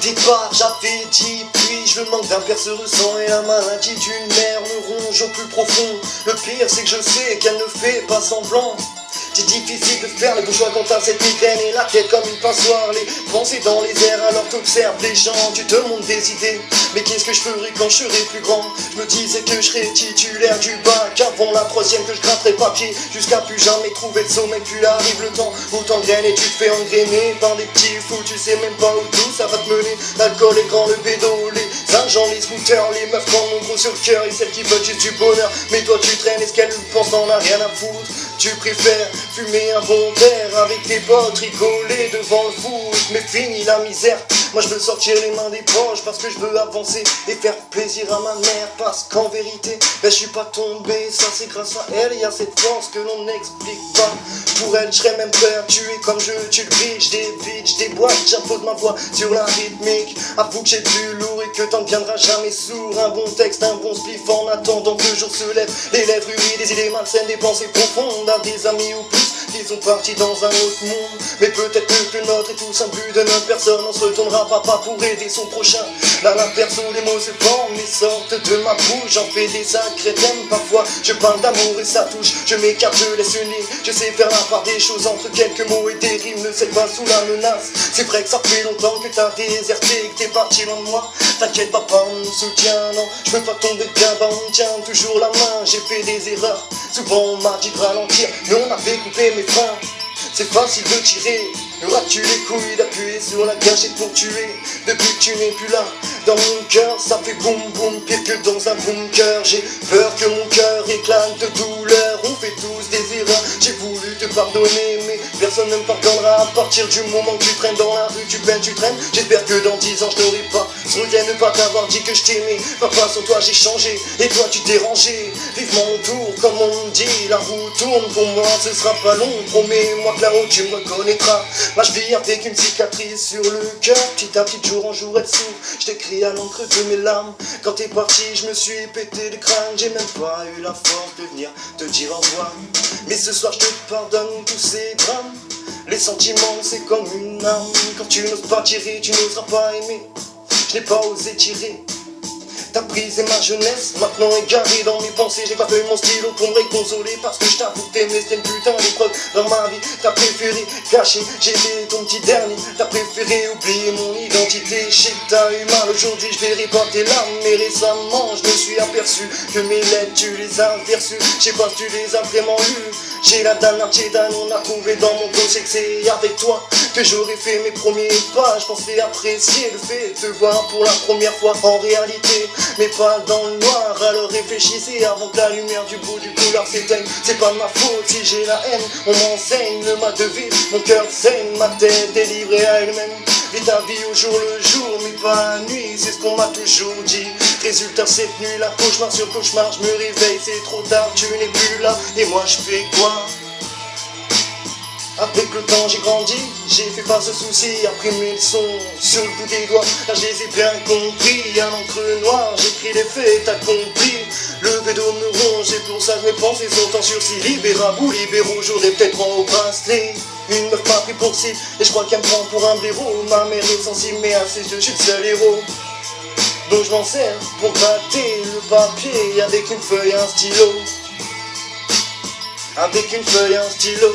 départ j'avais dit, puis je le manque d'un père se ressent et la maladie d'une mère me ronge au plus profond. Le pire c'est que je sais qu'elle ne fait pas semblant. C'est difficile de faire le bon choix quand t'as cette migraine et la tête comme une passoire, les pensées dans les airs alors t'observes les gens, tu te montres des idées. Mais qu'est-ce que je ferais quand je serais plus grand? Je me disais que je serais titulaire du bac avant la troisième, que je gratterais papier jusqu'à plus jamais trouver le sommeil. Puis arrive le temps où t'engraines et tu te fais engrainer par des petits fous, tu sais même pas où tout ça va te mener. L'alcool, les grands, le bédo, les agents, les scooters, les meufs qui en ont gros sur le cœur et celles qui veulent juste du bonheur. Mais toi tu traînes et ce qu'elles pensent t'en as rien à foutre. Tu préfères fumer un bon verre avec tes potes, rigoler devant le foot. Mais fini la misère, moi je veux sortir les mains des poches parce que je veux avancer et faire plaisir à ma mère. Parce qu'en vérité, je suis pas tombé, ça c'est grâce à elle. Y a cette force que l'on n'explique pas. Pour elle, je serais même prêt à tuer comme je tue le beat. J'dévite, j'déboîte, j'impose ma voix sur la rythmique. Avoue que j'ai plus lourd et que t'en deviendras jamais sourd. Un bon texte, un bon spliff en attendant que le jour se lève. Les lèvres humides, des idées malsaines, des pensées profondes. À des amis ou plus qui sont partis dans un autre monde. Mais peut-être que le nôtre est tous un but de notre personne. On se retournera pas pour aider son prochain. Là la perso, les mots se forment et sortent de ma bouche. J'en fais des sacrés thèmes. Parfois je parle d'amour et ça touche. Je m'écarte, je laisse une ligne. Je sais faire la part des choses entre quelques mots et des rimes. Ne sais pas sous la menace. C'est vrai que ça fait longtemps que t'as déserté, que t'es parti loin de moi. T'inquiète papa, on me soutient. Non, je veux pas tomber de gain, on me tient toujours la main. J'ai fait des erreurs, souvent on m'a dit de ralentir, mais on avait coupé mes freins. C'est facile de tirer, auras-tu les couilles d'appuyer sur la gâchette pour tuer? Depuis que tu n'es plus là, dans mon cœur ça fait boum boum, pire que dans un bunker. J'ai peur que mon cœur éclate de douleur. On fait tous des erreurs, j'ai voulu te pardonner, mais personne ne me pardonnera à partir du moment que tu traînes dans la rue. Tu peines, tu traînes, j'espère que dans 10 ans je n'aurai pas ce regret, ne pas t'avoir dit que je t'aimais. Papa, sans toi j'ai changé, et toi tu t'es rangé. Vive mon tour, comme on me dit, la roue tourne. Pour moi ce sera pas long, promets-moi que là-haut tu me reconnaîtras. Moi je vis avec une cicatrice sur le cœur, petit à petit, de jour en jour être sourd. Je t'écris à l'encre de mes larmes. Quand t'es parti je me suis pété le crâne. J'ai même pas eu la force de venir te dire au revoir. Mais ce soir je te pardonne tous ces drames. Les sentiments c'est comme une arme. Quand tu n'oses pas tirer, tu n'oseras pas aimer. Je n'ai pas osé tirer. T'as brisé ma jeunesse, maintenant égaré dans mes pensées. J'ai pas fait mon stylo pour me réconsoler, parce que je t'avoue que t'aimais, c'était une putain d'épreuve dans ma vie. T'as préféré cacher, j'étais ton petit dernier. T'as préféré oublier mon identité. Je sais que t'as eu mal aujourd'hui, je verrai pas tes larmes. Mais récemment je me suis aperçu que mes lettres tu les as perçues. Je sais pas si tu les as vraiment lues. J'ai la dernière Tchédan, on a trouvé dans mon dossier que c'est avec toi que j'aurais fait mes premiers pas. Je pensais apprécier le fait de te voir pour la première fois en réalité, mais pas dans le noir. Alors réfléchissez avant que la lumière du bout du couloir s'éteigne. C'est pas ma faute si j'ai la haine, on m'enseigne le mal de vivre. Mon cœur saigne, ma tête est livrée à elle-même. Vis ta vie au jour le jour, mais pas la nuit, c'est ce qu'on m'a toujours dit. Résultat cette nuit, la cauchemar sur cauchemar, je me réveille, c'est trop tard, tu n'es plus là, et moi je fais quoi? Avec le temps j'ai grandi, j'ai fait face aux soucis, appris mes leçons sur le bout des doigts. Là je les ai bien compris, à l'encre noire, j'écris les faits accomplis. Le bédo me ronge, et pour ça que mes pensées sont en sursis. Libérable ou libéraux, j'aurais peut-être en haut bracelet. Une meuf m'a pris pour cible, et je crois qu'elle me prend pour un blaireau. Ma mère est sensible, mais à ses yeux je suis le seul héros. Donc je m'en sers pour gratter le papier avec une feuille et un stylo. Avec une feuille et un stylo.